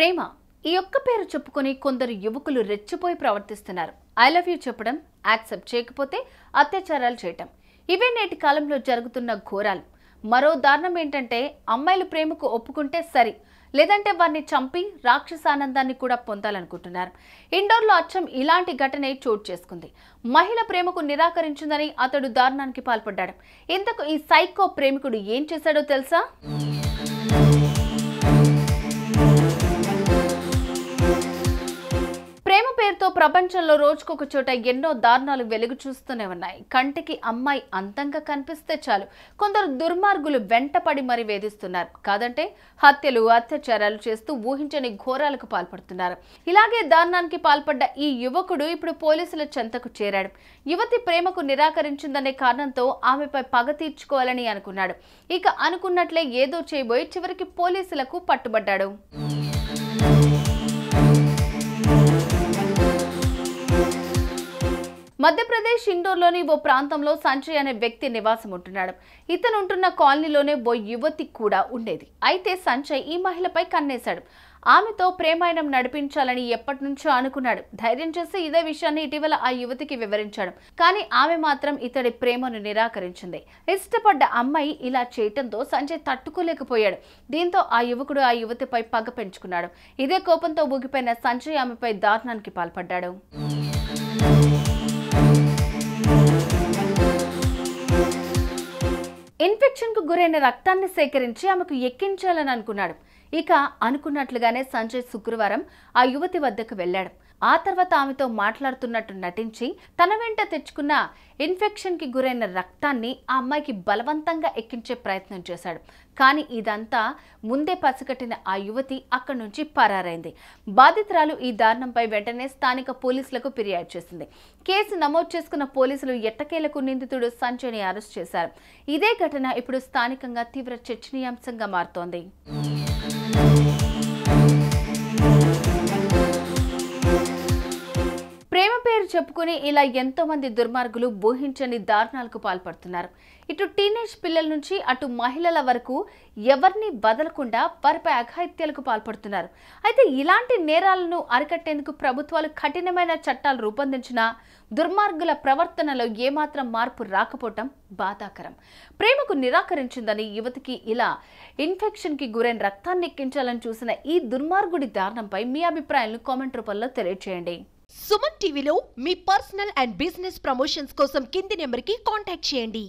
ప్రేమ ఈ ఒక్క పేరు చెప్పుకొని కొందరు యువకులు రెచ్చిపోయి ప్రవర్తిస్తున్నారు. ఐ లవ్ యూ చెప్పడం, యాక్సెప్ట్ చేయకపోతే అత్యాచారాలు చేయటం, ఇవే నేటి కాలంలో జరుగుతున్న ఘోరాలు. మరో దారుణం ఏంటంటే అమ్మాయిలు ప్రేమకు ఒప్పుకుంటే సరి, లేదంటే వారిని చంపి రాక్షసానందాన్ని కూడా పొందాలనుకుంటున్నారు. ఇండోర్లో అచ్చం ఇలాంటి ఘటనే చోటు చేసుకుంది. మహిళ ప్రేమకు నిరాకరించిందని అతడు దారుణానికి పాల్పడ్డాడు. ఇంతకు ఈ సైకో ప్రేమికుడు ఏం చేశాడో తెలుసా? ప్రేమ పేరుతో ప్రపంచంలో రోజుకొక చోట ఎన్నో దారుణాలు వెలుగు చూస్తూనే ఉన్నాయి. కంటికి అమ్మాయి అందంగా కనిపిస్తే చాలు కొందరు దుర్మార్గులు వెంటపడి మరీ వేధిస్తున్నారు. కాదంటే హత్యలు, అత్యాచారాలు చేస్తూ ఊహించని ఘోరాలకు పాల్పడుతున్నారు. ఇలాగే దారుణానికి పాల్పడ్డ ఈ యువకుడు ఇప్పుడు పోలీసుల చెంతకు చేరాడు. యువతి ప్రేమకు నిరాకరించిందనే కారణంతో ఆమెపై పగ తీర్చుకోవాలని అనుకున్నాడు. ఇక అనుకున్నట్లే ఏదో చేయబోయి చివరికి పోలీసులకు పట్టుబడ్డాడు. మధ్యప్రదేశ్ ఇండోర్లోని ఓ ప్రాంతంలో సంజయ్ అనే వ్యక్తి నివాసం ఉంటున్నాడు. ఇతను ఉంటున్న కాలనీలోనే ఓ యువతి కూడా ఉండేది. అయితే సంజయ్ ఈ మహిళపై కన్నేశాడు. ఆమెతో ప్రేమాయణం నడిపించాలని ఎప్పటి నుంచో అనుకున్నాడు. ధైర్యం చేసి ఇదే విషయాన్ని ఇటీవల ఆ యువతికి వివరించాడు. కానీ ఆమె మాత్రం ఇతడి ప్రేమను నిరాకరించింది. ఇష్టపడ్డ అమ్మాయి ఇలా చేయటంతో సంజయ్ తట్టుకోలేకపోయాడు. దీంతో ఆ యువకుడు ఆ యువతిపై పగ పెంచుకున్నాడు. ఇదే కోపంతో ఊగిపోయిన సంజయ్ ఆమెపై దారుణానికి పాల్పడ్డాడు. ఇన్ఫెక్షన్ కు గురైన రక్తాన్ని సేకరించి ఆమెకు ఎక్కించాలని అనుకున్నాడు. ఇక అనుకున్నట్లుగానే సంజయ్ శుక్రవారం ఆ యువతి వద్దకు వెళ్లాడు. ఆ తర్వాత ఆమెతో మాట్లాడుతున్నట్టు నటించి తన వెంట తెచ్చుకున్న ఇన్ఫెక్షన్ కి గురైన రక్తాన్ని ఆ అమ్మాయికి బలవంతంగా ఎక్కించే ప్రయత్నం చేశాడు. కానీ ఇదంతా ముందే పసిగట్టిన ఆ యువతి అక్కడి నుంచి పరారైంది. బాధితురాలు ఈ దారుణంపై వెంటనే స్థానిక పోలీసులకు ఫిర్యాదు చేసింది. కేసు నమోదు చేసుకున్న పోలీసులు ఎట్టకేలకు నిందితుడు సంజయ్ని అరెస్ట్ చేశారు. ఇదే ఘటన ఇప్పుడు స్థానికంగా తీవ్ర చర్చనీయాంశంగా మారుతోంది. ప్రేమ పేరు చెప్పుకుని ఇలా ఎంతో మంది దుర్మార్గులు ఊహించని దారుణాలకు పాల్పడుతున్నారు. ఇటు టీనేజ్ పిల్లల నుంచి అటు మహిళల వరకు ఎవరిని వదలకుండా వారిపై అఘాయిత్యాలకు పాల్పడుతున్నారు. అయితే ఇలాంటి నేరాలను అరికట్టేందుకు ప్రభుత్వాలు కఠినమైన చట్టాలు రూపొందించినా దుర్మార్గుల ప్రవర్తనలో ఏమాత్రం మార్పు రాకపోవటం బాధాకరం. ప్రేమకు నిరాకరించిందని యువతికి ఇలా ఇన్ఫెక్షన్ కి గురైన రక్తాన్ని ఎక్కించాలని చూసిన ఈ దుర్మార్గుడి దారుణంపై మీ అభిప్రాయాలను కామెంట్ రూపంలో తెలియజేయండి. సుమన్ టీవీలో మీ పర్సనల్ అండ్ బిజినెస్ ప్రమోషన్స్ కోసం కింది నెంబర్కి కాంటాక్ట్ చేయండి.